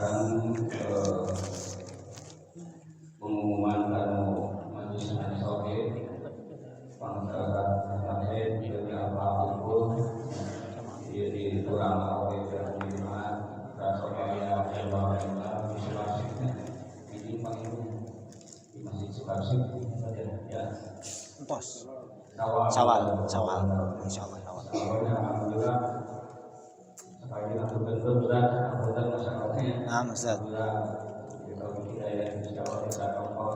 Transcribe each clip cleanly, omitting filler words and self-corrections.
akan pengumuman kanu majelis tauhid pangkalan tauhid dari apa itu di kurang awal terlihat rasanya yang isolasi ini di masjid Sukarsi ya Pos. Sawal Insyaallah awal. Alhamdulillah sekali aku benar anggota masyarakatnya. Nah, Ustaz. Kalau kita ya insyaallah kita tongkol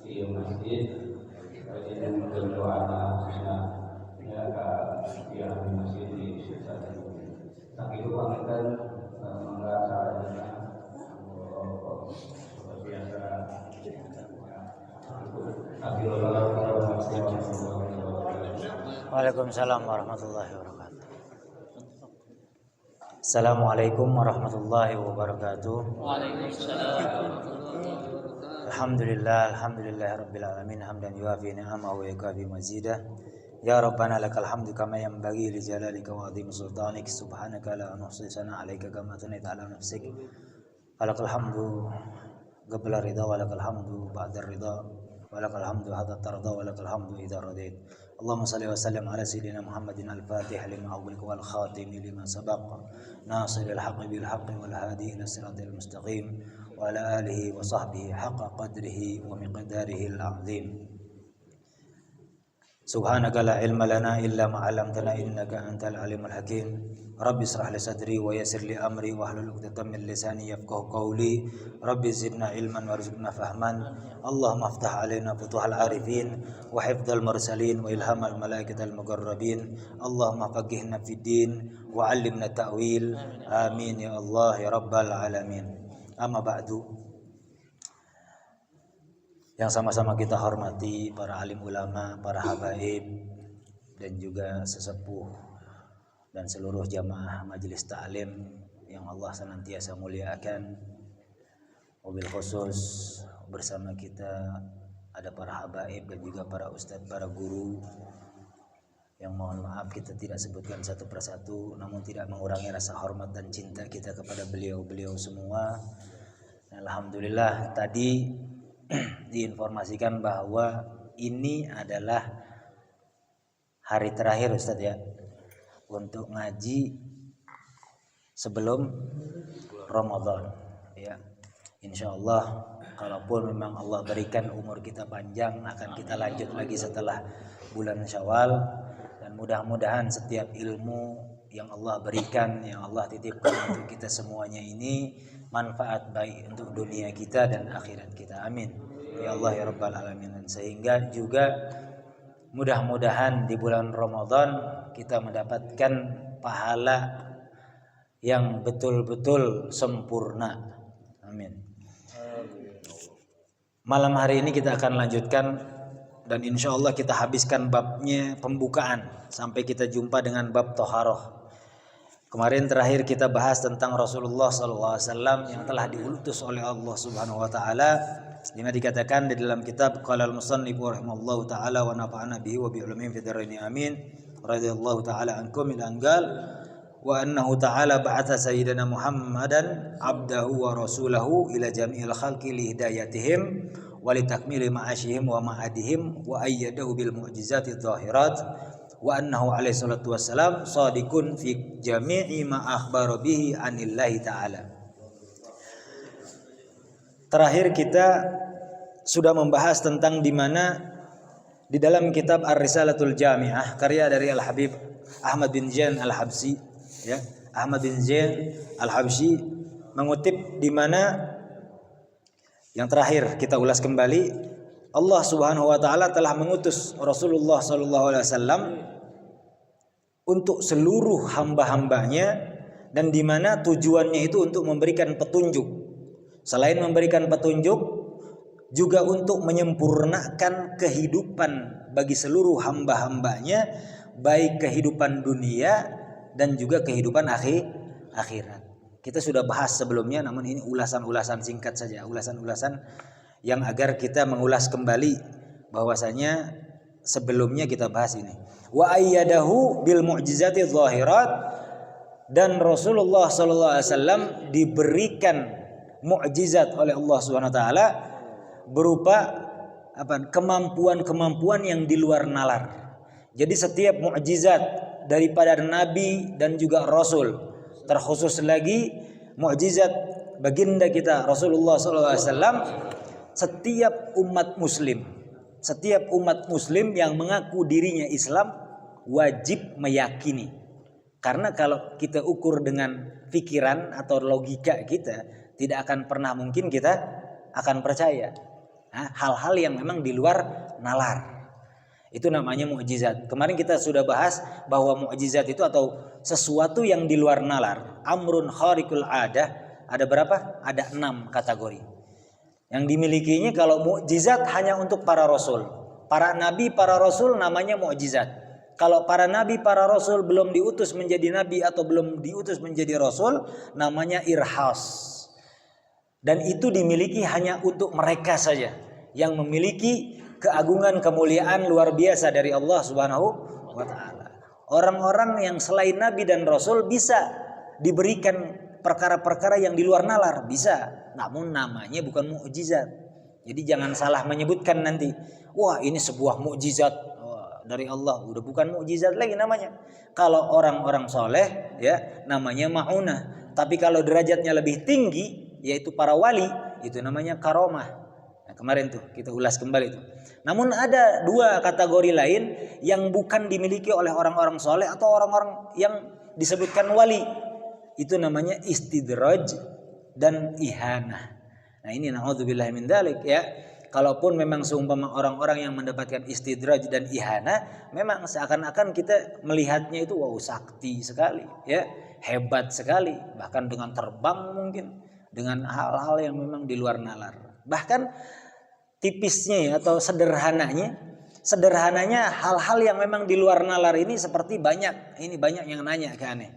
di masjid dan berdoa khususnya ya di masjid di sekitar tapi itu pamitan merasa seperti biasa Waalaikumsalam warahmatullahi wabarakatuh. Assalamualaikum warahmatullahi wabarakatuh. Alhamdulillah rabbil alamin hamdan yuafi ni'amahu wa yukafi mazidah. Ya Rabbana lakal hamdu kama yanbaghi li jalalika wa 'azimi sultanik subhanaka la nuhsi sana 'alaika kama thanaita 'ala nafsik. Walakal hamdu qabla ridha walakal hamdu ba'da ridha walakal hamdu hatta tarda walakal hamdu idza radait. Allahumma salli wa sallim ala sayyidina Muhammadin al-Fatih lima ughliqa wal khatim lima sabaq nasiril haqqi bil haqqi wal hadi ila siratal mustaqim wa ala alihi wa sahbihi haqqa qadrihi wa miqdarihi al-'azim. Subhanaka la ilma lana illa ma 'allamtana innaka antal alimul hakim. Rabbi israh li sadri wa yassir li amri wa hlul 'uqdatam min lisani yafqahu qawli. Rabbi zidna ilman warzuqna fahman. Allahumma aftah 'alaina futuhal arifin wa hifdzal mursalin wa ilhamal malaikatil muqarrabin. Allahumma faqihna fid din wa 'allimna ta'wil. Amin ya Allah ya rabbal alamin. Amma ba'du. Yang sama-sama kita hormati para alim ulama, para habaib dan juga sesepuh dan seluruh jamaah majelis ta'lim yang Allah senantiasa muliakan. Wabil khusus bersama kita ada para habaib dan juga para ustadz, para guru yang mohon maaf kita tidak sebutkan satu persatu, namun tidak mengurangi rasa hormat dan cinta kita kepada beliau-beliau semua. Alhamdulillah tadi diinformasikan bahwa ini adalah hari terakhir Ustadz ya untuk ngaji sebelum Ramadan ya. Insyaallah kalaupun memang Allah berikan umur kita panjang akan kita lanjut lagi setelah bulan Syawal, dan mudah-mudahan setiap ilmu yang Allah berikan, yang Allah titipkan untuk kita semuanya ini manfaat baik untuk dunia kita dan akhirat kita. Amin ya Allah ya rabbal alamin. Sehingga juga mudah-mudahan di bulan Ramadan kita mendapatkan pahala yang betul-betul sempurna. Amin. Malam hari ini kita akan lanjutkan dan insya Allah kita habiskan babnya pembukaan sampai kita jumpa dengan bab toharoh. Kemarin terakhir kita bahas tentang Rasulullah SAW yang telah diutus oleh Allah Subhanahu Wa Taala, dimana dikatakan di dalam kitab Qala al-Musannif rahimallahu taala wa nafa'ana bihi wa bi ulumihi fid dharain amin radhiyallahu taala ankum min angal wa annahu ta'ala ba'atha sayyidina Muhammadan abdahu wa rasulahu ila jami'il khalqi li hidayatihim wa li takmili ma'ashihim wa ma'adihim wa ayyadahu bil mu'jizati dhahirat wa annahu alaihi salatu wassalam shadiqun fi jami'i ma akhbara bihi anillahi ta'ala. Terakhir kita sudah membahas tentang di mana di dalam kitab Ar-Risalatul Jami'ah karya dari Al-Habib Ahmad bin Zain Al-Habsyi ya, Ahmad bin Zain Al-Habsyi mengutip di mana yang terakhir kita ulas kembali, Allah Subhanahu wa taala telah mengutus Rasulullah sallallahu alaihi wasallam untuk seluruh hamba-hambanya, dan di mana tujuannya itu untuk memberikan petunjuk. Selain memberikan petunjuk, juga untuk menyempurnakan kehidupan bagi seluruh hamba-hambanya, baik kehidupan dunia dan juga kehidupan akhirat. Kita sudah bahas sebelumnya, namun ini ulasan-ulasan singkat saja, ulasan-ulasan yang agar kita mengulas kembali bahwasanya sebelumnya kita bahas ini. Wa ayyadahu bil mu'jizati dhahirat, dan Rasulullah SAW diberikan mukjizat oleh Allah Subhanahu wa taala berupa kemampuan-kemampuan yang di luar nalar. Jadi setiap mukjizat daripada nabi dan juga rasul, terkhusus lagi mukjizat baginda kita Rasulullah SAW, setiap umat muslim yang mengaku dirinya Islam wajib meyakini. Karena kalau kita ukur dengan pikiran atau logika kita, tidak akan pernah mungkin kita akan percaya hal-hal yang memang di luar nalar. Itu namanya mukjizat. Kemarin kita sudah bahas bahwa mukjizat itu atau sesuatu yang di luar nalar, amrun khariqul adah, ada berapa? Ada 6 kategori. Yang dimilikinya kalau mukjizat hanya untuk para rasul. Para nabi, para rasul namanya mukjizat. Kalau para nabi, para rasul belum diutus menjadi nabi atau belum diutus menjadi rasul, namanya irhas. Dan itu dimiliki hanya untuk mereka saja yang memiliki keagungan, kemuliaan luar biasa dari Allah Subhanahu wa taala. Orang-orang yang selain nabi dan rasul bisa diberikan perkara-perkara yang di luar nalar, bisa. Namun namanya bukan mukjizat. Jadi jangan salah menyebutkan nanti, wah ini sebuah mukjizat dari Allah, udah bukan mukjizat lagi namanya. Kalau orang-orang soleh ya namanya ma'unah. Tapi kalau derajatnya lebih tinggi yaitu para wali, itu namanya karomah. Nah, kemarin tuh kita ulas kembali tuh. Namun ada 2 kategori lain yang bukan dimiliki oleh orang-orang soleh atau orang-orang yang disebutkan wali. Itu namanya istidraj dan ihanah. Nah ini naudzubillah min dzalik ya. Kalaupun memang seumpama orang-orang yang mendapatkan istidraj dan ihana, memang seakan-akan kita melihatnya itu wow sakti sekali, ya hebat sekali, bahkan dengan terbang mungkin, dengan hal-hal yang memang di luar nalar. Bahkan tipisnya ya, atau sederhananya hal-hal yang memang di luar nalar ini seperti banyak yang nanya ke aneh.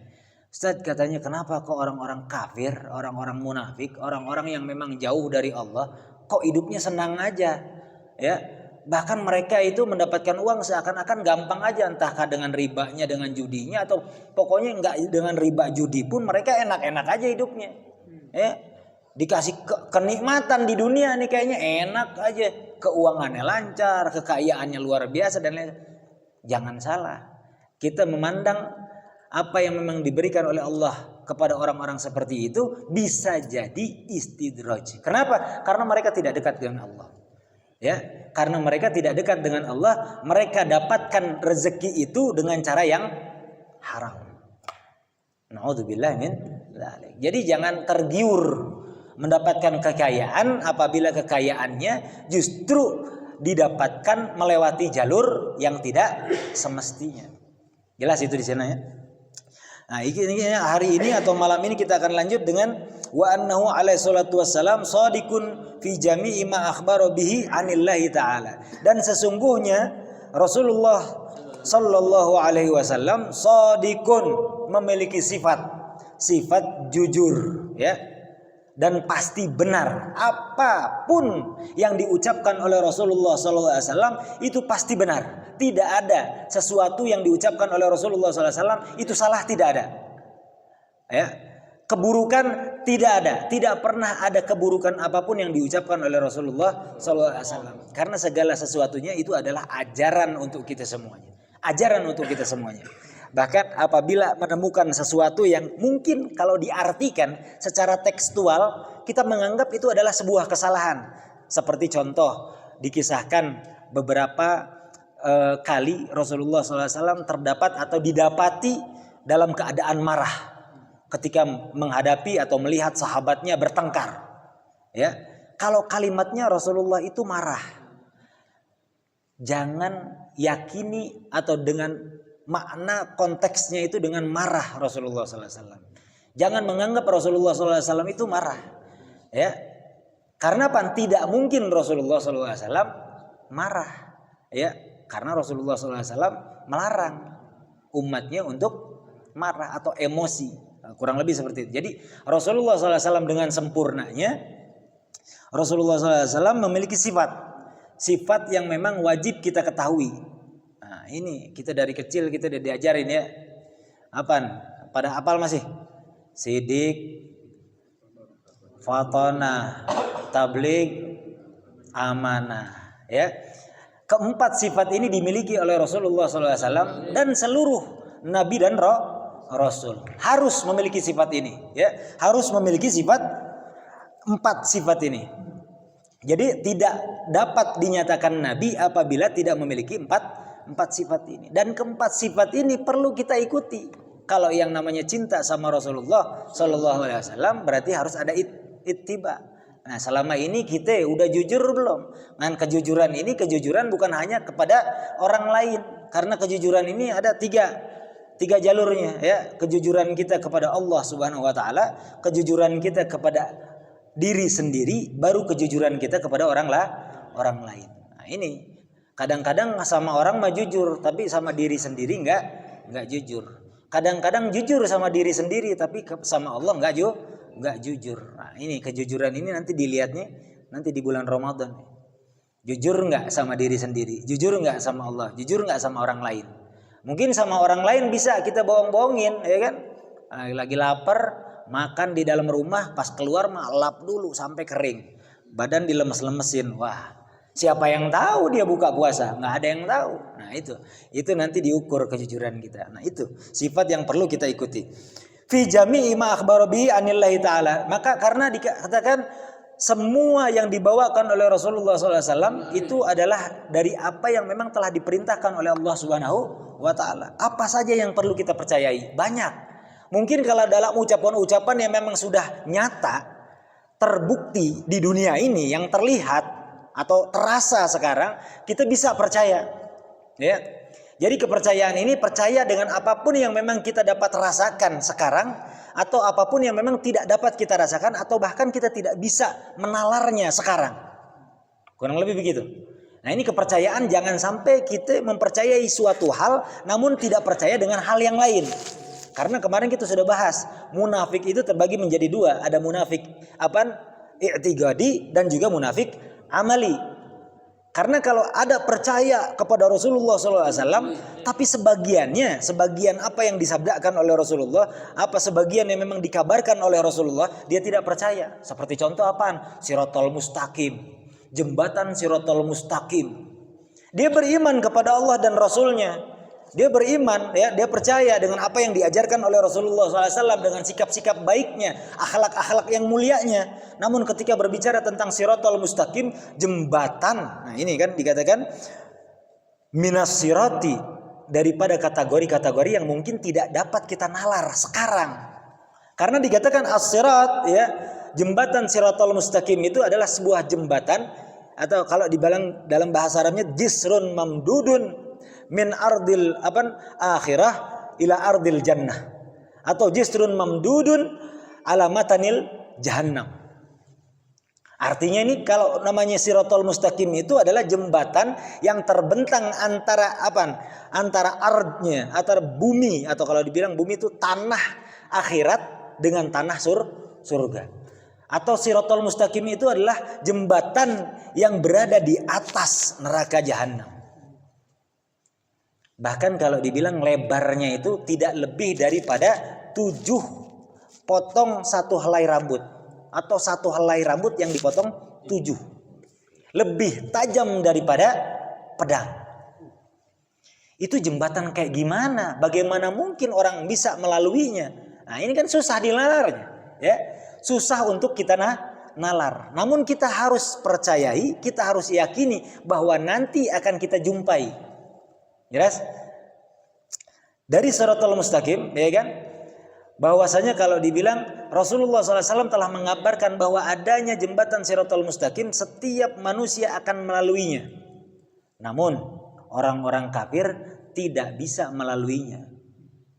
Ustaz katanya kenapa kok orang-orang kafir, orang-orang munafik, orang-orang yang memang jauh dari Allah kok hidupnya senang aja, ya bahkan mereka itu mendapatkan uang seakan-akan gampang aja, entahkah dengan ribanya, dengan judinya, atau pokoknya enggak dengan riba judi pun mereka enak-enak aja hidupnya, ya dikasih kenikmatan di dunia nih kayaknya enak aja, keuangannya lancar, kekayaannya luar biasa dan lain. Jangan salah, kita memandang apa yang memang diberikan oleh Allah kepada orang-orang seperti itu bisa jadi istidraj. Kenapa? Karena mereka tidak dekat dengan Allah. Ya, karena mereka tidak dekat dengan Allah, mereka dapatkan rezeki itu dengan cara yang haram. Naudzubillah min dzalik. Jadi jangan tergiur mendapatkan kekayaan apabila kekayaannya justru didapatkan melewati jalur yang tidak semestinya. Jelas itu di sana ya. Nah, ini hari ini atau malam ini kita akan lanjut dengan wa annahu alaihi salatu wassalam shadiqun fi jami'i ma akhbara bihi anillahi ta'ala. Dan sesungguhnya Rasulullah sallallahu alaihi wasallam shadiqun, memiliki sifat jujur ya. Dan pasti benar, apapun yang diucapkan oleh Rasulullah sallallahu alaihi wasallam itu pasti benar. Tidak ada sesuatu yang diucapkan oleh Rasulullah SAW itu salah, tidak ada. Ya, keburukan tidak ada, tidak pernah ada keburukan apapun yang diucapkan oleh Rasulullah SAW. Karena segala sesuatunya itu adalah ajaran untuk kita semuanya, Bahkan apabila menemukan sesuatu yang mungkin kalau diartikan secara tekstual kita menganggap itu adalah sebuah kesalahan. Seperti contoh dikisahkan beberapa kali Rasulullah SAW terdapat atau didapati dalam keadaan marah ketika menghadapi atau melihat sahabatnya bertengkar. Ya, kalau kalimatnya Rasulullah itu marah, jangan yakini atau dengan makna konteksnya itu dengan marah Rasulullah SAW. Jangan menganggap Rasulullah SAW itu marah. Ya, karena apa? Tidak mungkin Rasulullah SAW marah. Ya. Karena Rasulullah SAW melarang umatnya untuk marah atau emosi. Kurang lebih seperti itu. Jadi Rasulullah SAW dengan sempurnanya, Rasulullah SAW memiliki sifat yang memang wajib kita ketahui. Nah ini kita dari kecil kita udah diajarin ya. pada apal masih? Sidik, fatona, tabligh, amanah. Ya, keempat sifat ini dimiliki oleh Rasulullah SAW dan seluruh nabi dan rasul harus memiliki sifat ini. Ya, harus memiliki empat sifat ini. Jadi tidak dapat dinyatakan nabi apabila tidak memiliki empat sifat ini. Dan keempat sifat ini perlu kita ikuti. Kalau yang namanya cinta sama Rasulullah SAW berarti harus ada ittiba. Nah, selama ini kita udah jujur belum? Nah, kejujuran ini kejujuran bukan hanya kepada orang lain, karena kejujuran ini ada tiga jalurnya, ya. Kejujuran kita kepada Allah Subhanahu wa taala, kejujuran kita kepada diri sendiri, baru kejujuran kita kepada orang lain. Nah, ini kadang-kadang sama orang mah jujur, tapi sama diri sendiri enggak jujur. Kadang-kadang jujur sama diri sendiri, tapi sama Allah enggak jujur. Nah, ini kejujuran ini nanti dilihatnya nanti di bulan Ramadan. Jujur enggak sama diri sendiri, jujur enggak sama Allah, jujur enggak sama orang lain. Mungkin sama orang lain bisa kita bohong-bohongin, ya kan? Lagi lapar, makan di dalam rumah, pas keluar mah lap dulu sampai kering. Badan dilemes-lemesin. Wah, siapa yang tahu dia buka puasa? Nggak ada yang tahu. Nah, itu nanti diukur kejujuran kita. Nah, itu sifat yang perlu kita ikuti. Fi jami'i ma akhbara bihi anillahi ta'ala. Maka karena dikatakan semua yang dibawakan oleh Rasulullah SAW itu adalah dari apa yang memang telah diperintahkan oleh Allah Subhanahu wa ta'ala. Apa saja yang perlu kita percayai? Banyak. Mungkin kalau dalam ucapan-ucapan yang memang sudah nyata, terbukti di dunia ini, yang terlihat atau terasa sekarang, kita bisa percaya. Ya. Jadi kepercayaan ini percaya dengan apapun yang memang kita dapat rasakan sekarang, atau apapun yang memang tidak dapat kita rasakan, atau bahkan kita tidak bisa menalarnya sekarang. Kurang lebih begitu. Nah, ini kepercayaan, jangan sampai kita mempercayai suatu hal namun tidak percaya dengan hal yang lain. Karena kemarin kita sudah bahas, munafik itu terbagi menjadi dua. Ada munafik i'tiqadi dan juga munafik amali. Karena kalau ada percaya kepada Rasulullah SAW, tapi sebagian apa yang disabdakan oleh Rasulullah, apa sebagian yang memang dikabarkan oleh Rasulullah, dia tidak percaya. Seperti contoh apaan? Siratal mustaqim, jembatan Siratal mustaqim. Dia beriman kepada Allah dan Rasulnya. Dia beriman, ya, dia percaya dengan apa yang diajarkan oleh Rasulullah SAW, dengan sikap-sikap baiknya, akhlak-akhlak yang mulianya. Namun ketika berbicara tentang Siratal mustaqim, jembatan, nah ini kan dikatakan minas sirati, daripada kategori-kategori yang mungkin tidak dapat kita nalar sekarang. Karena dikatakan as-sirat, ya, jembatan Siratal mustaqim itu adalah sebuah jembatan, atau kalau dibilang dalam bahasa Arabnya jisrun mamdudun min ardil akhirah ila ardil jannah, atau jisrun mamdudun ala matanil jahannam. Artinya ini kalau namanya Siratal mustaqim itu adalah jembatan yang terbentang antara antara ardnya, antara bumi, atau kalau dibilang bumi itu tanah akhirat dengan tanah surga. Atau Siratal mustaqim itu adalah jembatan yang berada di atas neraka jahanam. Bahkan kalau dibilang lebarnya itu tidak lebih daripada 7 potong satu helai rambut, atau satu helai rambut yang dipotong 7. Lebih tajam daripada pedang. Itu jembatan kayak gimana? Bagaimana mungkin orang bisa melaluinya? Nah, ini kan susah dilalarnya, ya. Susah untuk kita nalar. Namun kita harus percayai, kita harus yakini bahwa nanti akan kita jumpai. Jelas? Dari Siratal mustaqim, ya kan? Bahwasanya kalau dibilang Rasulullah SAW telah mengabarkan bahwa adanya jembatan Siratal mustaqim, setiap manusia akan melaluinya. Namun orang-orang kafir tidak bisa melaluinya.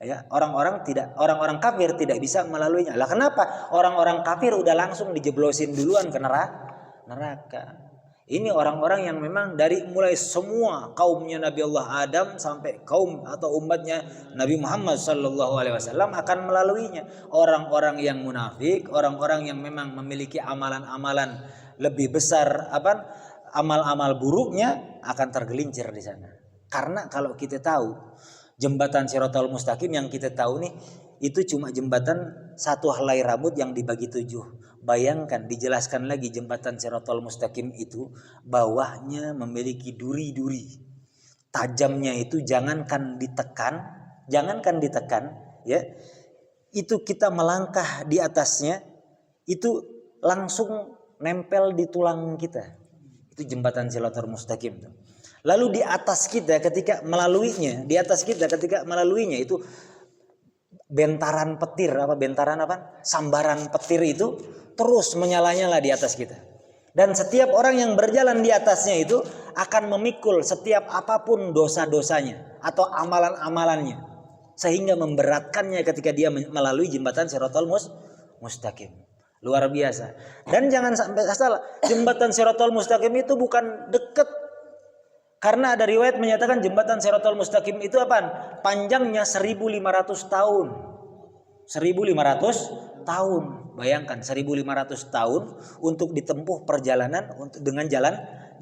Ya, orang-orang kafir tidak bisa melaluinya. Lah kenapa? Orang-orang kafir udah langsung dijeblosin duluan ke neraka. Ini orang-orang yang memang dari mulai semua kaumnya Nabi Allah Adam sampai kaum atau umatnya Nabi Muhammad SAW akan melaluinya. Orang-orang yang munafik, orang-orang yang memang memiliki amalan-amalan lebih besar, amal-amal buruknya akan tergelincir di sana. Karena kalau kita tahu jembatan Siratal mustaqim yang kita tahu nih, itu cuma jembatan satu helai rambut yang dibagi 7. Bayangkan, dijelaskan lagi jembatan Shiratal Mustaqim itu bawahnya memiliki duri-duri. Tajamnya itu jangankan ditekan, ya. Itu kita melangkah di atasnya itu langsung nempel di tulang kita. Itu jembatan Shiratal Mustaqim. Lalu di atas kita ketika melaluinya itu sambaran petir itu terus menyala-nyala di atas kita. Dan setiap orang yang berjalan di atasnya itu akan memikul setiap apapun dosa-dosanya atau amalan-amalannya, sehingga memberatkannya ketika dia melalui jembatan Shiratal Mustaqim. Luar biasa. Dan jangan sampai salah, jembatan Shiratal Mustaqim itu bukan dekat. Karena ada riwayat menyatakan jembatan Shiratal Mustaqim itu apaan? Panjangnya 1.500 tahun. 1.500 tahun. Bayangkan 1.500 tahun untuk ditempuh perjalanan dengan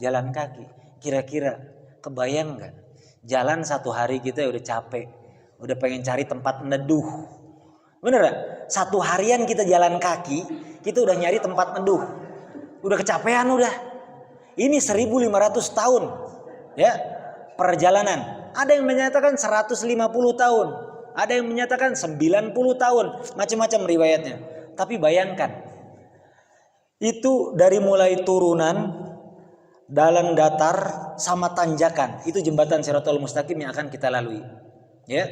jalan kaki. Kira-kira kebayang nggak? Jalan 1 hari kita udah capek, udah pengen cari tempat neduh. Bener gak? 1 harian kita jalan kaki, kita udah nyari tempat neduh. Udah kecapean udah. Ini 1.500 tahun. Ya, perjalanan. Ada yang menyatakan 150 tahun, ada yang menyatakan 90 tahun, macam-macam riwayatnya. Tapi bayangkan, itu dari mulai turunan, dalam datar sama tanjakan, itu jembatan Shiratal Mustaqim yang akan kita lalui. Ya.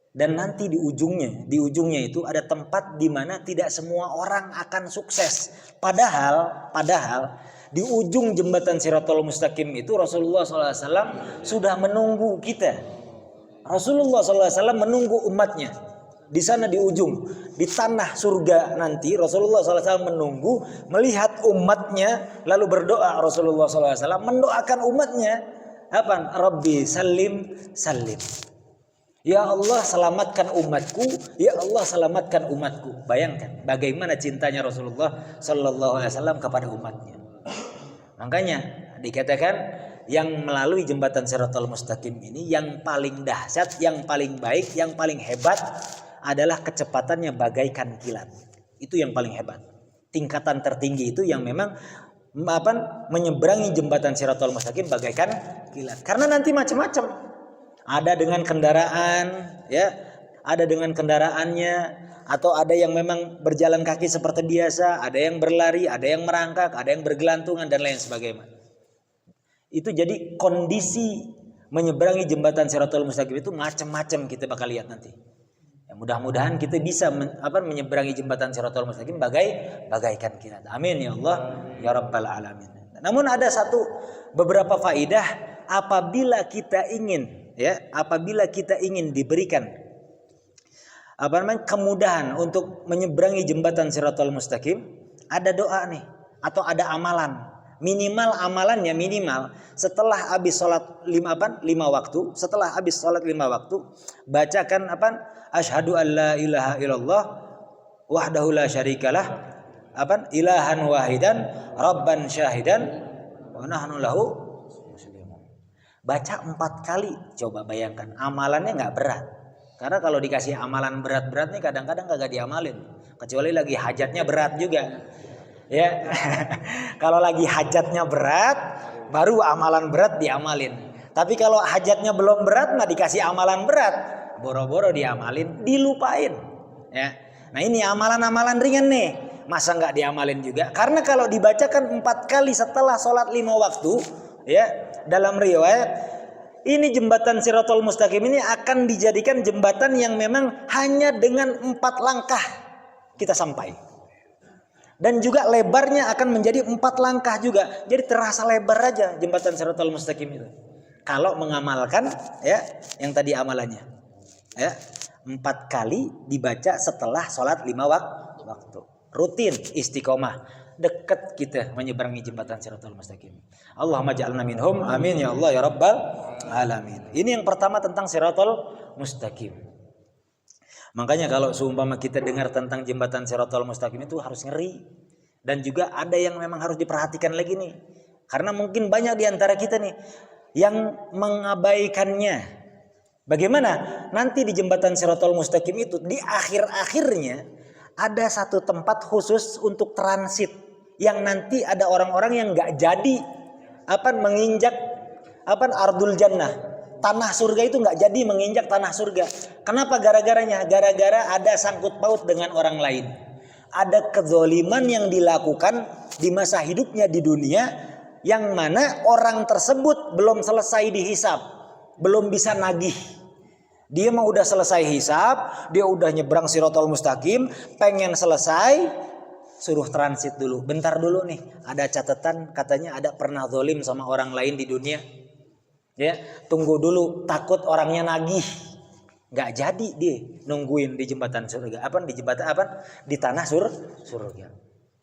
Dan nanti di ujungnya itu ada tempat di mana tidak semua orang akan sukses. Padahal di ujung jembatan Shiratal Mustaqim itu Rasulullah SAW sudah menunggu kita. Rasulullah SAW menunggu umatnya di sana di ujung, di tanah surga nanti. Rasulullah SAW menunggu, melihat umatnya, lalu berdoa. Rasulullah SAW mendoakan umatnya, apa? Rabbi salim salim. Ya Allah selamatkan umatku, ya Allah selamatkan umatku. Bayangkan bagaimana cintanya Rasulullah SAW kepada umatnya. Makanya dikatakan yang melalui jembatan Shiratal Mustaqim ini yang paling dahsyat, yang paling baik, yang paling hebat adalah kecepatannya bagaikan kilat. Itu yang paling hebat. Tingkatan tertinggi itu yang memang menyeberangi jembatan Shiratal Mustaqim bagaikan kilat. Karena nanti macam-macam. Ada dengan kendaraan, ya, ada dengan kendaraannya, atau ada yang memang berjalan kaki seperti biasa, ada yang berlari, ada yang merangkak, ada yang bergelantungan dan lain sebagainya. Itu jadi kondisi menyeberangi jembatan Shiratal Mustaqim itu macam-macam kita bakal lihat nanti. Ya, mudah-mudahan kita bisa menyeberangi jembatan Shiratal Mustaqim bagaikan kilat. Amin ya Allah ya Rabbal alamin. Namun ada beberapa faidah apabila kita ingin diberikan kemudahan untuk menyeberangi jembatan Shiratal Mustaqim, ada doa nih atau ada amalan. Minimal amalannya setelah habis sholat 5 waktu, bacakan asyhadu an la ilaha illallah wahdahu la syarikalah ilahan wahidan rabban syahidan wa nahnu lahu muslimun. Baca 4 kali. Coba bayangkan, amalannya nggak berat. Karena kalau dikasih amalan berat-berat nih kadang-kadang kagak diamalin. Kecuali lagi hajatnya berat juga. Ya. Kalau lagi hajatnya berat, baru amalan berat diamalin. Tapi kalau hajatnya belum berat, mah dikasih amalan berat, boro-boro diamalin, dilupain. Ya. Nah ini amalan-amalan ringan nih, masa nggak diamalin juga? Karena kalau dibacakan 4 kali setelah sholat 5 waktu, ya, dalam riwayat ini jembatan Shiratal Mustaqim ini akan dijadikan jembatan yang memang hanya dengan 4 langkah kita sampai. Dan juga lebarnya akan menjadi 4 langkah juga. Jadi terasa lebar aja jembatan Shiratal Mustaqim itu. Kalau mengamalkan, ya, yang tadi amalannya, ya, 4 kali dibaca setelah sholat 5 waktu. Rutin, istiqomah, dekat kita menyeberangi jembatan Shiratal Mustaqim. Allahumma ja'alna minhum, amin ya Allah ya Rabbal alamin. Ini yang pertama tentang Shiratal Mustaqim. Makanya kalau seumpama kita dengar tentang jembatan Shiratal Mustaqim itu harus ngeri. Dan juga ada yang memang harus diperhatikan lagi nih. Karena mungkin banyak di antara kita nih yang mengabaikannya. Bagaimana? Nanti di jembatan Shiratal Mustaqim itu di akhir-akhirnya ada satu tempat khusus untuk transit yang nanti ada orang-orang yang nggak jadi menginjak ardul jannah, tanah surga itu nggak jadi menginjak tanah surga. Kenapa? Gara-garanya ada sangkut paut dengan orang lain, ada kezoliman yang dilakukan di masa hidupnya di dunia, yang mana orang tersebut belum selesai dihisab, belum bisa nagih. Dia mah udah selesai hisab, dia udah nyebrang Shiratal Mustaqim, pengen selesai, suruh transit dulu. Bentar dulu nih, ada catatan katanya ada pernah zolim sama orang lain di dunia. Ya, tunggu dulu, takut orangnya nagih. Nggak jadi dia nungguin di jembatan surga. Di tanah surga.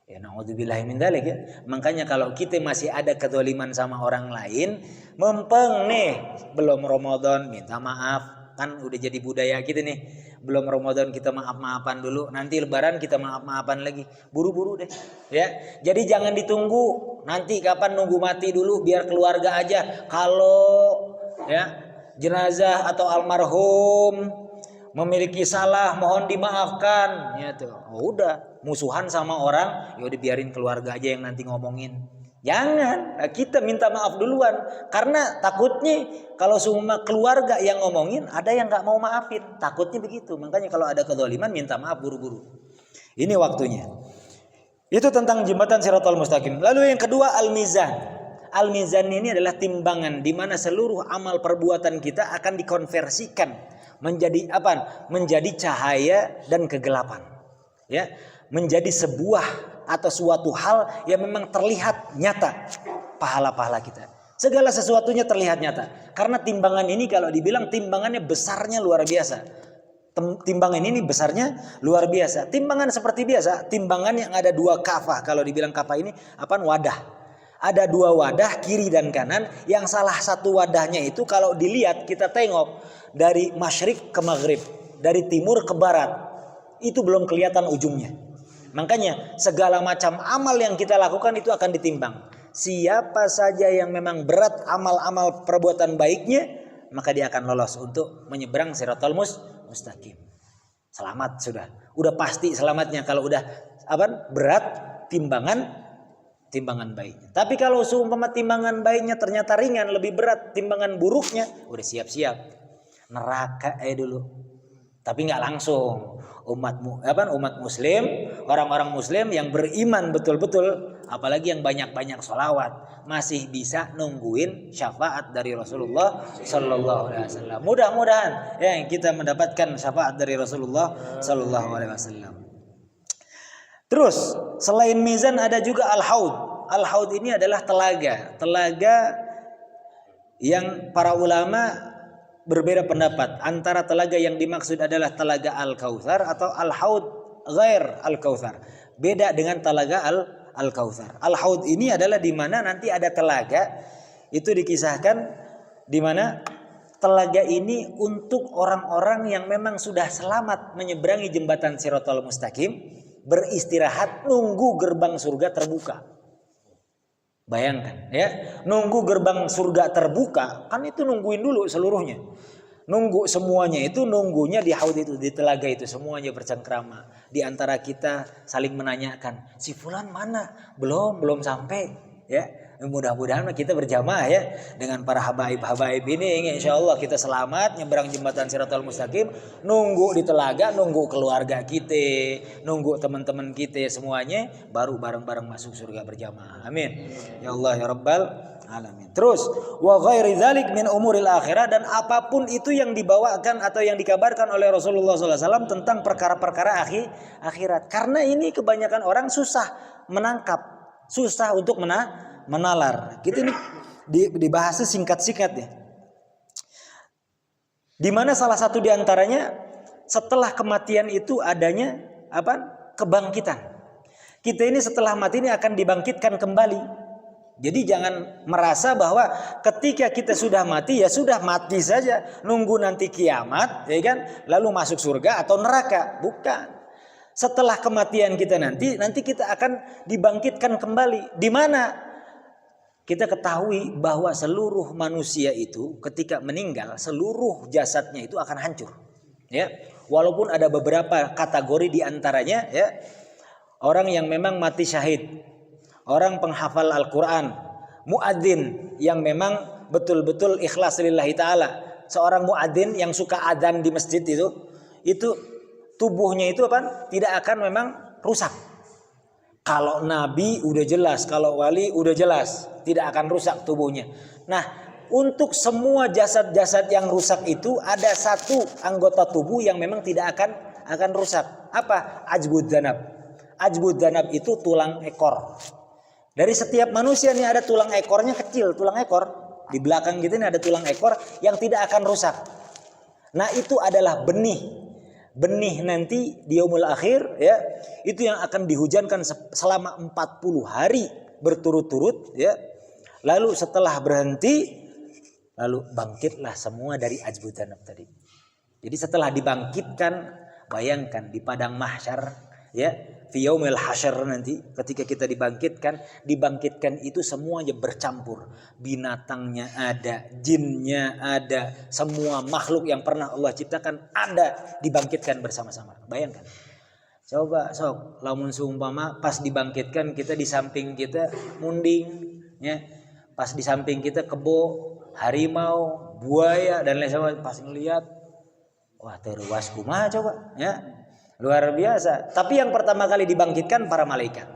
Ya, naudzubillahi min dzalik ya. Makanya kalau kita masih ada kezaliman sama orang lain, mempeng nih, belum Ramadan minta maaf. Kan udah jadi budaya kita nih. Belum Ramadan kita maaf-maafan dulu, nanti lebaran kita maaf-maafan lagi. Buru-buru deh. Ya. Jadi jangan ditunggu. Nanti kapan nunggu mati dulu biar keluarga aja. Kalau ya jenazah atau almarhum memiliki salah mohon dimaafkan ya tuh. Oh, udah musuhan sama orang, ya udah biarin keluarga aja yang nanti ngomongin. Jangan, kita minta maaf duluan karena takutnya kalau semua keluarga yang ngomongin ada yang nggak mau maafin, takutnya begitu. Makanya kalau ada kezaliman minta maaf buru-buru. Ini waktunya. Itu tentang jembatan Shiratal Mustaqim. Lalu yang kedua al-mizan. Al-mizan ini adalah timbangan di mana seluruh amal perbuatan kita akan dikonversikan menjadi menjadi cahaya dan kegelapan. Ya, menjadi sebuah atau suatu hal yang memang terlihat nyata pahala-pahala kita. Segala sesuatunya terlihat nyata. Karena timbangan ini kalau dibilang timbangannya besarnya luar biasa. Timbangan ini besarnya luar biasa. Timbangan seperti biasa, timbangan yang ada dua kafah. Kalau dibilang kafah ini wadah. Ada dua wadah kiri dan kanan, yang salah satu wadahnya itu kalau dilihat kita tengok dari masyrik ke maghrib, dari timur ke barat, itu belum kelihatan ujungnya. Makanya segala macam amal yang kita lakukan itu akan ditimbang. Siapa saja yang memang berat amal-amal perbuatan baiknya, maka dia akan lolos untuk menyeberang Shiratal Mustaqim. Selamat sudah. Udah pasti selamatnya kalau udah berat timbangan baiknya. Tapi kalau seumpama timbangan baiknya ternyata ringan, lebih berat timbangan buruknya, udah siap-siap neraka dulu. Tapi nggak langsung. Umat muslim, orang-orang muslim yang beriman betul-betul, apalagi yang banyak-banyak sholawat, masih bisa nungguin syafaat dari Rasulullah Sallallahu Alaihi Wasallam. Mudah-mudahan ya kita mendapatkan syafaat dari Rasulullah Sallallahu Alaihi Wasallam. Terus selain mizan ada juga al-haud. Al-haud ini adalah telaga yang para ulama berbeda pendapat antara telaga yang dimaksud adalah telaga Al-Kautsar atau Al-Haud ghair Al-Kautsar. Beda dengan telaga Al-Kautsar. Al-Haud ini adalah di mana nanti ada telaga, itu dikisahkan di mana telaga ini untuk orang-orang yang memang sudah selamat menyeberangi jembatan Shiratal Mustaqim, beristirahat nunggu gerbang surga terbuka. Bayangkan ya, nunggu gerbang surga terbuka, kan itu nungguin dulu seluruhnya. Nunggu semuanya itu nunggunya di haud itu, di telaga itu, semuanya bercengkrama. Di antara kita saling menanyakan, si fulan mana? Belum sampai ya. Mudah-mudahan kita berjamaah ya dengan para habaib ini, insyaallah kita selamat nyebrang jembatan Shiratal Mustaqim, nunggu di telaga, nunggu keluarga kita, nunggu teman-teman kita semuanya, baru bareng-bareng masuk surga berjamaah. Amin. Ya Allah ya Rabbal alamin. Terus wa ghairi dzalik min umuril akhirah, dan apapun itu yang dibawakan atau yang dikabarkan oleh Rasulullah SAW tentang perkara-perkara akhirat. Karena ini kebanyakan orang susah menangkap, susah untuk menalar. Kita ini dibahasnya singkat-singkat ya. Di mana salah satu di antaranya setelah kematian itu adanya kebangkitan. Kita ini setelah mati ini akan dibangkitkan kembali. Jadi jangan merasa bahwa ketika kita sudah mati ya sudah mati saja, nunggu nanti kiamat ya kan, lalu masuk surga atau neraka. Bukan. Setelah kematian kita nanti kita akan dibangkitkan kembali. Di mana? kita ketahui bahwa seluruh manusia itu ketika meninggal seluruh jasadnya itu akan hancur. Ya, walaupun ada beberapa kategori di antaranya ya, orang yang memang mati syahid, orang penghafal Al-Qur'an, muadzin yang memang betul-betul ikhlas lillahi taala. Seorang muadzin yang suka adzan di masjid itu tubuhnya itu apa? Tidak akan memang rusak. Kalau nabi udah jelas, kalau wali udah jelas, tidak akan rusak tubuhnya. Nah, untuk semua jasad-jasad yang rusak itu ada satu anggota tubuh yang memang tidak akan rusak. Apa? Ajbud dzanab. Ajbud dzanab itu tulang ekor. Dari setiap manusia nih ada tulang ekornya kecil, tulang ekor. Di belakang kita ini ada tulang ekor yang tidak akan rusak. Nah, itu adalah benih. Benih nanti di yaumul akhir ya, itu yang akan dihujankan selama 40 hari berturut-turut ya. Lalu setelah berhenti lalu bangkitlah semua dari ajbud dzanab tadi. Jadi setelah dibangkitkan, bayangkan di padang mahsyar ya, fi yaumil hasyr nanti ketika kita dibangkitkan itu semuanya bercampur. Binatangnya ada, jinnya ada, semua makhluk yang pernah Allah ciptakan ada dibangkitkan bersama-sama. Bayangkan. Coba sok lamun seumpama pas dibangkitkan kita di samping kita munding ya. Pas di samping kita kebo, harimau, buaya dan lain sebagainya, pas ngelihat wah terwas kumaha coba ya. Luar biasa. Tapi yang pertama kali dibangkitkan para malaikat.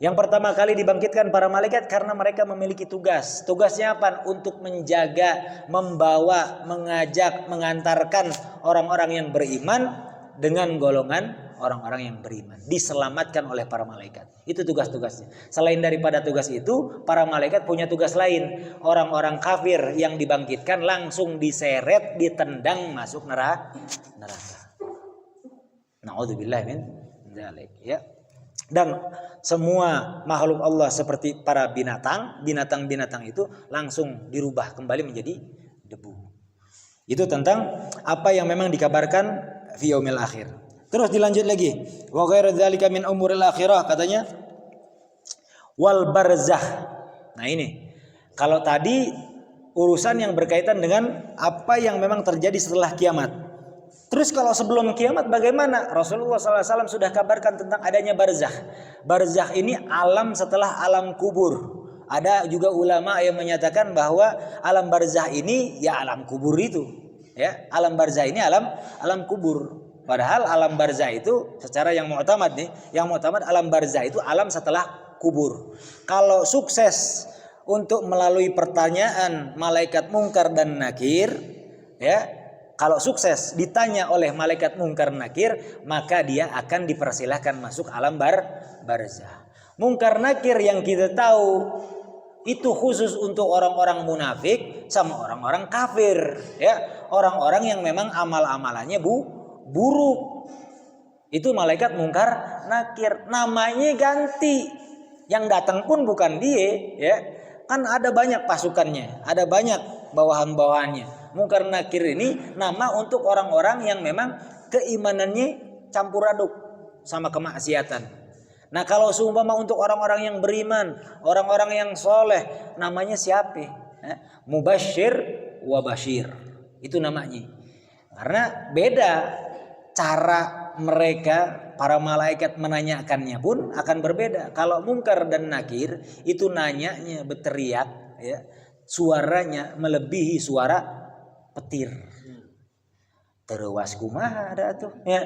Yang pertama kali dibangkitkan para malaikat karena mereka memiliki tugas. Tugasnya apa? Untuk menjaga, membawa, mengajak, mengantarkan orang-orang yang beriman dengan golongan orang-orang yang beriman. Diselamatkan oleh para malaikat. Itu tugas-tugasnya. Selain daripada tugas itu, para malaikat punya tugas lain. Orang-orang kafir yang dibangkitkan langsung diseret, ditendang masuk neraka. Na'udzubillah min dzalik ya. Dan semua makhluk Allah seperti para binatang itu langsung dirubah kembali menjadi debu. Itu tentang apa yang memang dikabarkan fi yaumil akhir. Terus dilanjut lagi. Wa ghairu dzalika min umuril akhirah katanya wal barzah. Nah ini kalau tadi urusan yang berkaitan dengan apa yang memang terjadi setelah kiamat. Terus kalau sebelum kiamat bagaimana? Rasulullah SAW sudah kabarkan tentang adanya barzakh. Barzakh ini alam setelah alam kubur. Ada juga ulama yang menyatakan bahwa alam barzakh ini ya alam kubur itu. Ya, alam barzakh ini alam kubur. Padahal alam barzakh itu secara yang mu'tamad nih, yang mu'tamad alam barzakh itu alam setelah kubur. Kalau sukses untuk melalui pertanyaan malaikat mungkar dan nakir, ya. Kalau sukses ditanya oleh malaikat mungkar nakir, maka dia akan dipersilahkan masuk alam barzakh. Mungkar nakir yang kita tahu itu khusus untuk orang-orang munafik sama orang-orang kafir, ya. Orang-orang yang memang amal-amalannya buruk. Itu malaikat mungkar nakir, namanya ganti. Yang datang pun bukan dia, ya. Kan ada banyak pasukannya, ada banyak bawahan-bawahannya. Mungkar nakir ini nama untuk orang-orang yang memang keimanannya campur aduk sama kemaksiatan. Nah kalau seumpama untuk orang-orang yang beriman, orang-orang yang soleh, namanya siapa? Mubasyir wa basyir. Itu namanya. Karena beda cara mereka para malaikat menanyakannya pun akan berbeda. Kalau mungkar dan nakir itu nanyanya berteriak, ya, suaranya melebihi suara petir. Terewas kumaha ada tuh ya.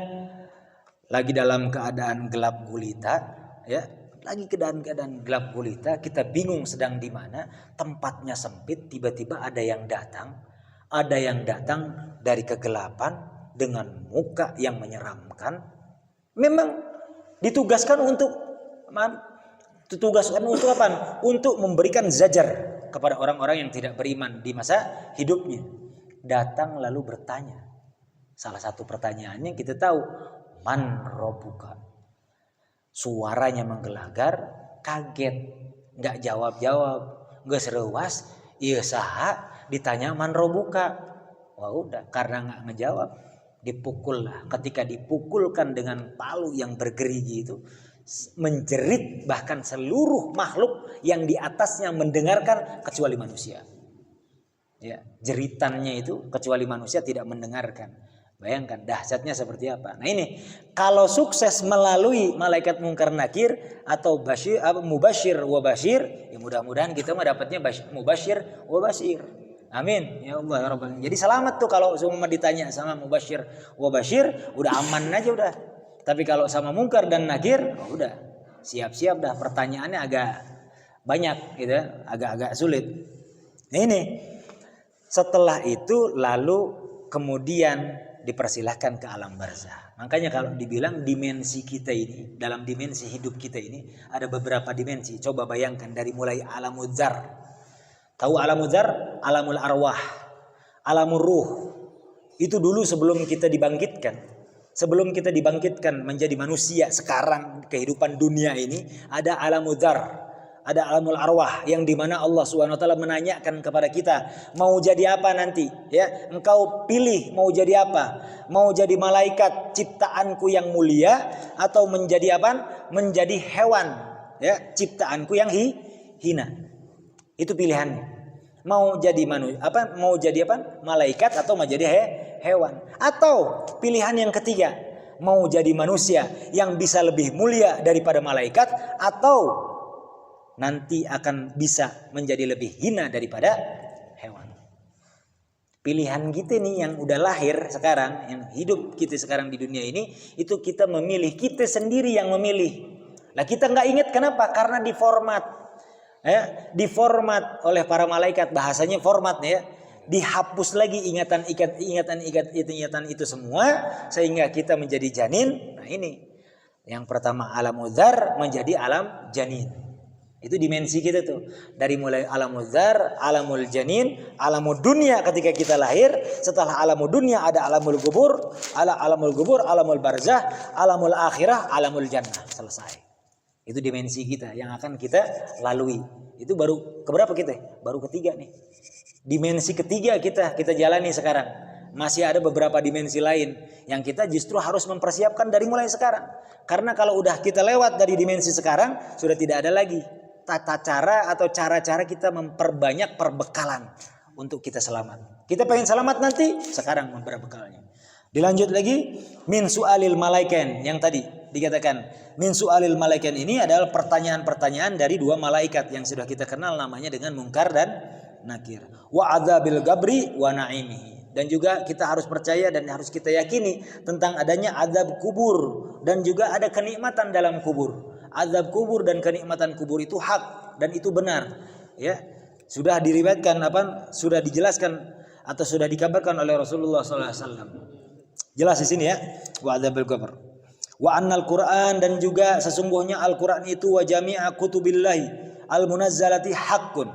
Lagi dalam keadaan gelap gulita ya. Lagi keadaan gelap gulita, kita bingung sedang di mana, tempatnya sempit, tiba-tiba ada yang datang dari kegelapan dengan muka yang menyeramkan. Memang ditugaskan untuk apa? Untuk memberikan zajar kepada orang-orang yang tidak beriman di masa hidupnya. Datang lalu bertanya. Salah satu pertanyaannya kita tahu, man robuka. Suaranya menggelagar, kaget, nggak jawab-jawab, nggak serewas, iya saha, ditanya man robuka. Wah udah, karena nggak ngejawab, dipukul lah. Ketika dipukulkan dengan palu yang bergerigi itu, menjerit, bahkan seluruh makhluk yang di atasnya mendengarkan kecuali manusia. Ya, jeritannya itu kecuali manusia tidak mendengarkan. Bayangkan dahsyatnya seperti apa. Nah ini kalau sukses melalui malaikat mungkar nakir atau mubasyir wa basyir, ya mudah-mudahan kita mendapatnya mubasyir wa basyir. Amin ya Allah ya Rabbal. Jadi selamat tuh kalau semua ditanya sama mubasyir wa basyir, udah aman aja udah. Tapi kalau sama mungkar dan nakir, oh udah siap-siap dah, pertanyaannya agak banyak gitu, agak-agak sulit. Nah ini setelah itu lalu kemudian dipersilahkan ke alam barzah. Makanya kalau dibilang dimensi kita ini, dalam dimensi hidup kita ini ada beberapa dimensi. Coba bayangkan dari mulai alamul dzar. Tahu alamul dzar? Alamul arwah, alamul ruh. Itu dulu sebelum kita dibangkitkan. Sebelum kita dibangkitkan menjadi manusia sekarang kehidupan dunia ini ada alamul dzar, ada alamul arwah yang dimana Allah Subhanahu Wa Taala menanyakan kepada kita mau jadi apa nanti, ya engkau pilih mau jadi apa, mau jadi malaikat ciptaanku yang mulia atau menjadi apa, menjadi hewan, ya ciptaanku yang hina. Itu pilihannya. Mau jadi manusia apa, mau jadi apa, malaikat atau mau jadi hewan. Atau pilihan yang ketiga, mau jadi manusia yang bisa lebih mulia daripada malaikat atau nanti akan bisa menjadi lebih hina daripada hewan. Pilihan kita nih yang udah lahir sekarang, yang hidup kita sekarang di dunia ini, itu kita memilih, kita sendiri yang memilih. Lah kita nggak ingat kenapa? Karena diformat. Diformat oleh para malaikat, bahasanya format ya. Dihapus lagi ingatan itu semua sehingga kita menjadi janin. Nah ini yang pertama alamul dzar menjadi alam janin. Itu dimensi kita tuh. Dari mulai alamul dzar, alamul janin, alamul dunia ketika kita lahir. Setelah alamul dunia ada alamul kubur, alamul barzah, alamul akhirah, alamul jannah. Selesai. Itu dimensi kita yang akan kita lalui. Itu baru keberapa kita? Baru ketiga nih. Dimensi ketiga kita jalani sekarang. Masih ada beberapa dimensi lain yang kita justru harus mempersiapkan dari mulai sekarang. Karena kalau udah kita lewat dari dimensi sekarang, sudah tidak ada lagi tata cara atau cara-cara kita memperbanyak perbekalan untuk kita selamat. Kita pengen selamat nanti, sekarang memperbekalnya. Dilanjut lagi, min su'alil malaikan yang tadi dikatakan. Min su'alil malaikan ini adalah pertanyaan-pertanyaan dari dua malaikat yang sudah kita kenal namanya dengan Munkar dan Nakir. Wa adzabil gabri wa na'imihi. Dan juga kita harus percaya dan harus kita yakini tentang adanya azab kubur dan juga ada kenikmatan dalam kubur. Azab kubur dan kenikmatan kubur itu hak dan itu benar. Ya, sudah diriwayatkan sudah dijelaskan atau sudah dikabarkan oleh Rasulullah SAW. Jelas di sini ya, wa adzabil qabr. Wa annal Qur'an dan juga sesungguhnya Al-Qur'an itu wa jami'a kutubillahi al-munazzalati haqqun.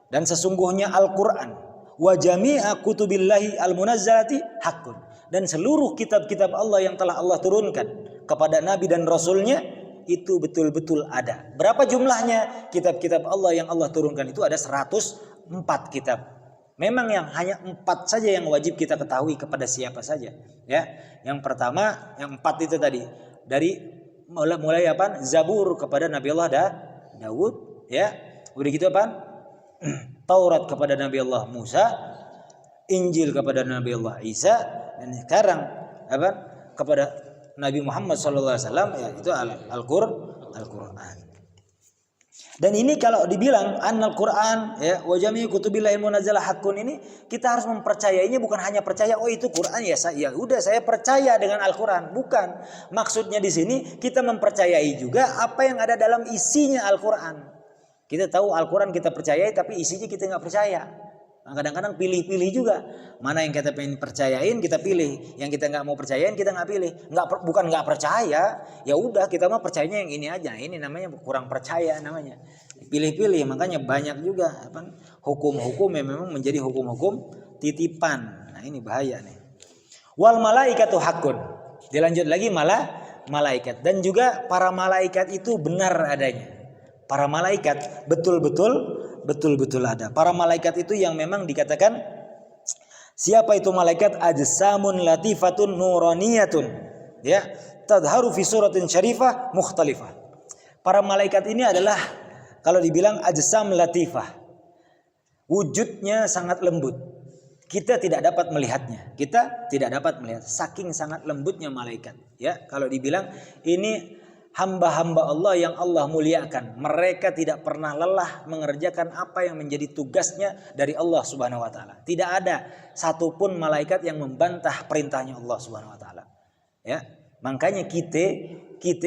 Dan sesungguhnya Al-Qur'an wa jami'a kutubillahi al-munazzalati haqqun. Dan seluruh kitab-kitab Allah yang telah Allah turunkan kepada nabi dan rasulnya itu betul-betul ada. Berapa jumlahnya? Kitab-kitab Allah yang Allah turunkan itu ada 104 kitab. Memang yang hanya 4 saja yang wajib kita ketahui kepada siapa saja, ya. Yang pertama, yang 4 itu tadi dari mulai apa? Zabur kepada Nabi Allah Daud, ya. Udah gitu apa? Taurat kepada Nabi Allah Musa, Injil kepada Nabi Allah Isa, dan sekarang apa? Kepada Nabi Muhammad SAW, ya, itu Al-Qur'an. Dan ini kalau dibilang annal Quran ya wa jami'u kutubillahi munazzalah haqqun, ini kita harus mempercayainya, bukan hanya percaya oh itu Quran ya udah saya percaya dengan Al-Qur'an, bukan. Maksudnya di sini kita mempercayai juga apa yang ada dalam isinya Al-Qur'an. Kita tahu Al-Qur'an kita percayai tapi isinya kita enggak percaya. Kadang-kadang pilih-pilih juga. Mana yang kita pengen percayain kita pilih, yang kita nggak mau percayain kita nggak pilih. Bukan nggak percaya, ya udah kita mah percayanya yang ini aja. Ini namanya kurang percaya namanya. Pilih-pilih, makanya banyak juga hukum-hukum yang memang menjadi hukum-hukum titipan. Nah ini bahaya nih. Wal malaikatu haqqun. Dilanjut lagi malaikat, dan juga para malaikat itu benar adanya. Para malaikat betul-betul ada. Para malaikat itu yang memang dikatakan siapa itu malaikat? Ajsamun latifatun nuraniyatun, ya, tadharu fi suratin syarifah mukhtalifah. para malaikat ini adalah kalau dibilang ajsam latifah. Wujudnya sangat lembut. Kita tidak dapat melihatnya. Kita tidak dapat melihat saking sangat lembutnya malaikat. Ya, kalau dibilang ini hamba-hamba Allah yang Allah muliakan. Mereka tidak pernah lelah mengerjakan apa yang menjadi tugasnya dari Allah Subhanahu wa taala. Tidak ada satupun malaikat yang membantah perintahnya Allah Subhanahu wa taala. Ya, makanya kita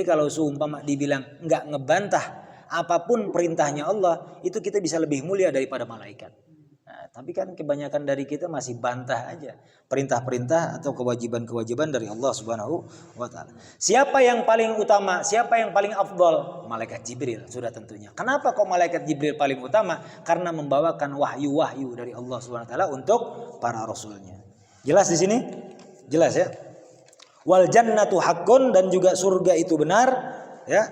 kalau seumpama dibilang enggak ngebantah apapun perintahnya Allah, itu kita bisa lebih mulia daripada malaikat. Tapi kan kebanyakan dari kita masih bantah aja perintah-perintah atau kewajiban-kewajiban dari Allah Subhanahu wa taala. Siapa yang paling utama? Siapa yang paling afdal? Malaikat Jibril sudah tentunya. Kenapa kok malaikat Jibril paling utama? Karena membawakan wahyu-wahyu dari Allah Subhanahu wa taala untuk para rasulnya. Jelas di sini? Jelas ya? Wal jannatu haqqun, dan juga surga itu benar, ya.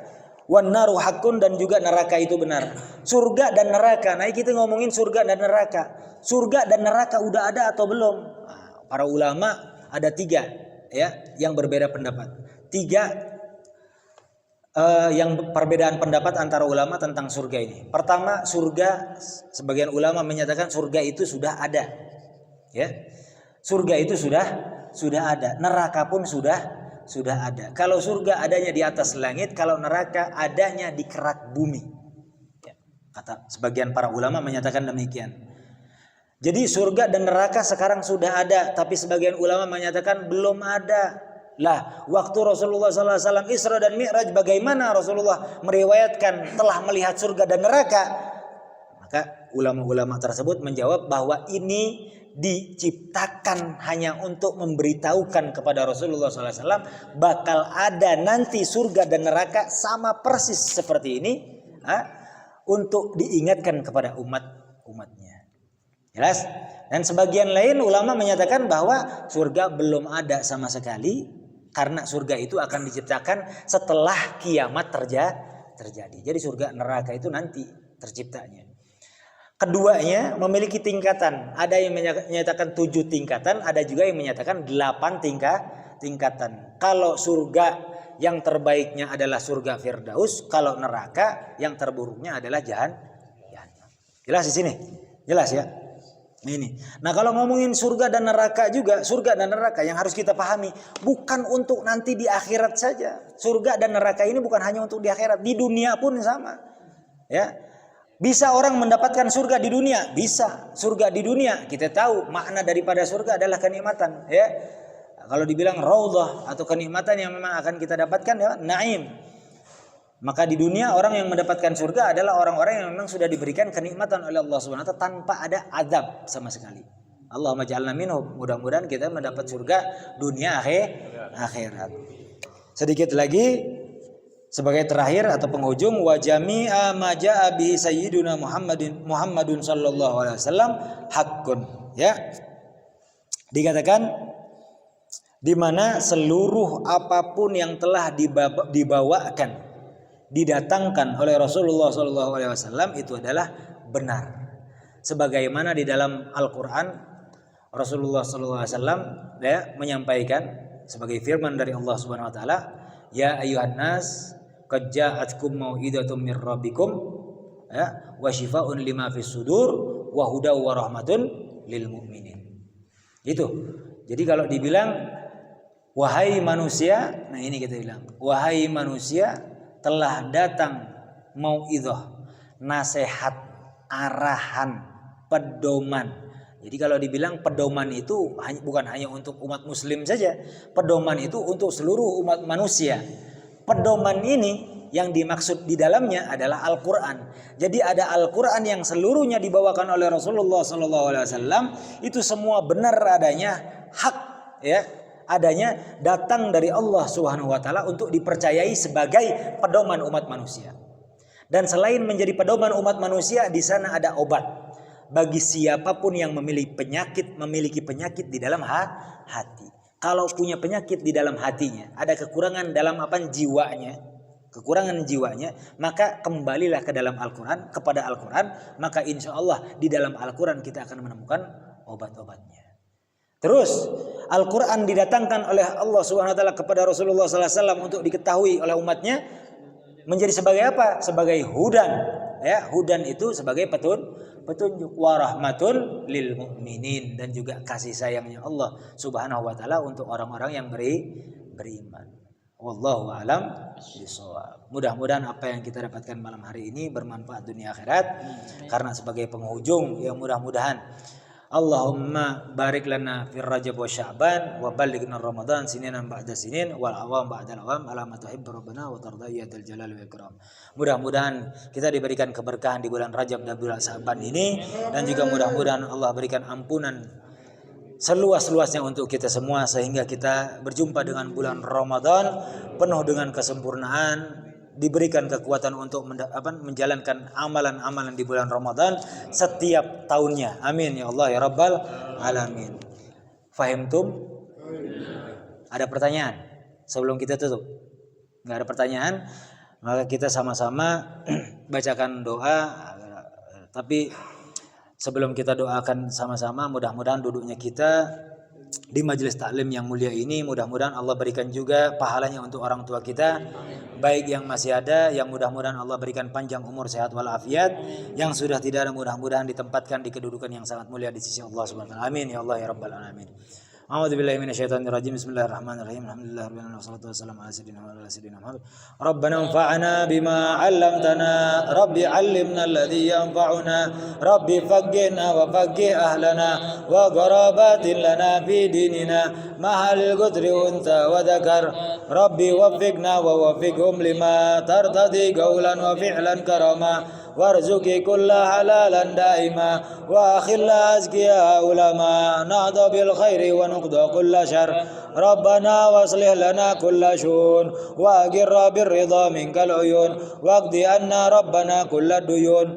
Wan naru haqqun, dan juga neraka itu benar. Surga dan neraka. Nah, kita ngomongin surga dan neraka. Surga dan neraka udah ada atau belum? Nah, para ulama ada 3 ya yang berbeda pendapat. 3 yang perbedaan pendapat antara ulama tentang surga ini. Pertama, surga, sebagian ulama menyatakan surga itu sudah ada. Ya. Surga itu sudah ada. Neraka pun sudah ada. Kalau surga adanya di atas langit, kalau neraka adanya di kerak bumi. Ya, kata sebagian para ulama menyatakan demikian. Jadi surga dan neraka sekarang sudah ada, tapi sebagian ulama menyatakan belum ada. Lah, waktu Rasulullah SAW Isra dan Mi'raj, bagaimana Rasulullah meriwayatkan telah melihat surga dan neraka? Maka ulama-ulama tersebut menjawab bahwa ini diciptakan hanya untuk memberitahukan kepada Rasulullah SAW bakal ada nanti surga dan neraka sama persis seperti ini, untuk diingatkan kepada umatnya. Jelas? Dan sebagian lain ulama menyatakan bahwa surga belum ada sama sekali, karena surga itu akan diciptakan setelah kiamat terjadi. Jadi surga neraka itu nanti terciptanya. Keduanya memiliki tingkatan. Ada yang menyatakan 7 tingkatan, ada juga yang menyatakan 8 tingkatan. Kalau surga yang terbaiknya adalah surga Firdaus, kalau neraka yang terburuknya adalah Jahannam. Jelas di sini? Jelas ya? Ini. Nah, kalau ngomongin surga dan neraka juga, surga dan neraka yang harus kita pahami bukan untuk nanti di akhirat saja. Surga dan neraka ini bukan hanya untuk di akhirat, di dunia pun sama. Ya. Bisa orang mendapatkan surga di dunia? Bisa. Surga di dunia, kita tahu makna daripada surga adalah kenikmatan, ya. Kalau dibilang raudhah atau kenikmatan yang memang akan kita dapatkan, ya, naim. Maka di dunia orang yang mendapatkan surga adalah orang-orang yang memang sudah diberikan kenikmatan oleh Allah Subhanahu wa taala tanpa ada azab sama sekali. Allahumma ja'alna minhum. Mudah-mudahan kita mendapat surga dunia akhirat. Sedikit lagi sebagai terakhir atau penghujung, wa jami'a ma jaa bihi sayyiduna Muhammadun sallallahu alaihi wasallam haqqun, ya. Dikatakan di mana seluruh apapun yang telah dibawakan, didatangkan oleh Rasulullah sallallahu alaihi wasallam itu adalah benar. Sebagaimana di dalam Al-Qur'an Rasulullah sallallahu alaihi wasallam ya menyampaikan sebagai firman dari Allah Subhanahu wa taala, ya ayyuhan nas qad ja'atkum mau'idatun mir rabbikum, ya, wa shifaa'un lima fis sudur wa hudaw wa rahmatun lil mu'minin. Itu. Jadi kalau dibilang wahai manusia, nah ini kita bilang, wahai manusia, telah datang mau'idhah, nasihat, arahan, pedoman. Jadi kalau dibilang pedoman itu bukan hanya untuk umat muslim saja, pedoman itu untuk seluruh umat manusia. Pedoman ini yang dimaksud di dalamnya adalah Al-Quran. Jadi ada Al-Quran yang seluruhnya dibawakan oleh Rasulullah SAW, itu semua benar adanya, hak, ya, adanya datang dari Allah Subhanahu wa taala untuk dipercayai sebagai pedoman umat manusia. Dan selain menjadi pedoman umat manusia, di sana ada obat bagi siapapun yang memiliki penyakit di dalam hati. Kalau punya penyakit di dalam hatinya, ada kekurangan dalam jiwanya, maka kembalilah ke dalam Al-Quran, kepada Al-Quran, maka insya Allah di dalam Al-Quran kita akan menemukan obat-obatnya. Terus Al-Quran didatangkan oleh Allah Subhanahu wa taala kepada Rasulullah SAW untuk diketahui oleh umatnya, menjadi sebagai apa? Sebagai hudan. Ya, hudan itu sebagai petunjuk, warahmatul lil mukminin, dan juga kasih sayangnya Allah Subhanahu wa taala untuk orang-orang yang beriman. Wallahu a'lam bishawab. Mudah-mudahan apa yang kita dapatkan malam hari ini bermanfaat dunia akhirat. Karena sebagai penghujung, ya mudah-mudahan Allahumma barik lana fir Rajab wa Sya'ban wa ballighna Ramadan sininan ba'da sinin wal awam ba'dal awam ala ma tuhibbu rabbana wa tarda ya dzal jalali wal ikram. Mudah-mudahan kita diberikan keberkahan di bulan Rajab dan bulan Sya'ban ini, dan juga mudah-mudahan Allah berikan ampunan seluas-luasnya untuk kita semua, sehingga kita berjumpa dengan bulan Ramadan penuh dengan kesempurnaan, diberikan kekuatan untuk menjalankan amalan-amalan di bulan Ramadan setiap tahunnya. Amin ya Allah ya Rabbal alamin. Fahimtum? Ada pertanyaan sebelum kita tutup? Enggak ada pertanyaan? Maka kita sama-sama bacakan doa. Tapi sebelum kita doakan sama-sama, mudah-mudahan duduknya kita di majelis taklim yang mulia ini, mudah-mudahan Allah berikan juga pahalanya untuk orang tua kita, baik yang masih ada, yang mudah-mudahan Allah berikan panjang umur, sehat walafiat, yang sudah tidak ada mudah-mudahan ditempatkan di kedudukan yang sangat mulia di sisi Allah Subhanahu wa taala. Amin ya Allah ya Rabbal alamin. A'udzubillahi minasyaitonirrajim. Bismillahirrahmanirrahim. Alhamdulillahirabbil alamin wassalatu wassalamu ala sayyidina Muhammad. Rabbana anfa'na bima 'allamtana, rabbi 'allimna alladhi yanfa'una, rabbi faqqihna wa faqqih ahlana wa qarabatin lana fi dinina mahal qudri unta wa dzakar, rabbi waffiqna wa waffiqhum lima tartadi qawlan wa fi'lan karama warzuqi kulla halalan daima wa akhilla azkiya ulama nahda bil khairi wa nuqda kulla syar rabbana waslih lana kulla syun wa agirra bir ridha minkal uyun waqdi anna rabbana kulla duyun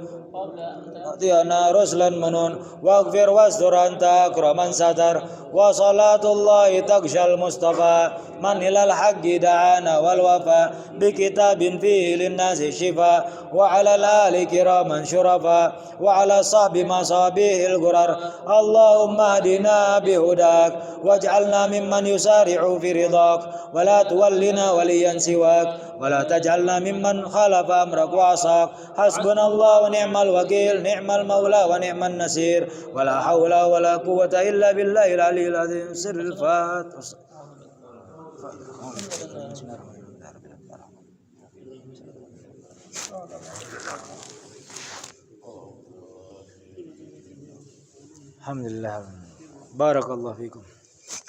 Tiana ruslan manun waghfir wastur anta akraman satar wa salatullahi taqshal mustafa man ilal haqqi da'ana wal wafa bi kitabin fihi linnasi shifa wa ala ali kiraman syurafa wa ala sahbi masabihil gurar Allahumma hadina bihudak waj'alna mimman yusari'u fi ridak wa la tuwallina waliyan siwak wa la taj'alna mimman khalafa amrak wa asak hasbunallahu wa ni'mal wakil ni'mal maula wa ni'man nasir wa la hawla wa la quwwata illa billahil aliyyil azim. Sirrul Fatihah. Alhamdulillah. Barakallahu fikum.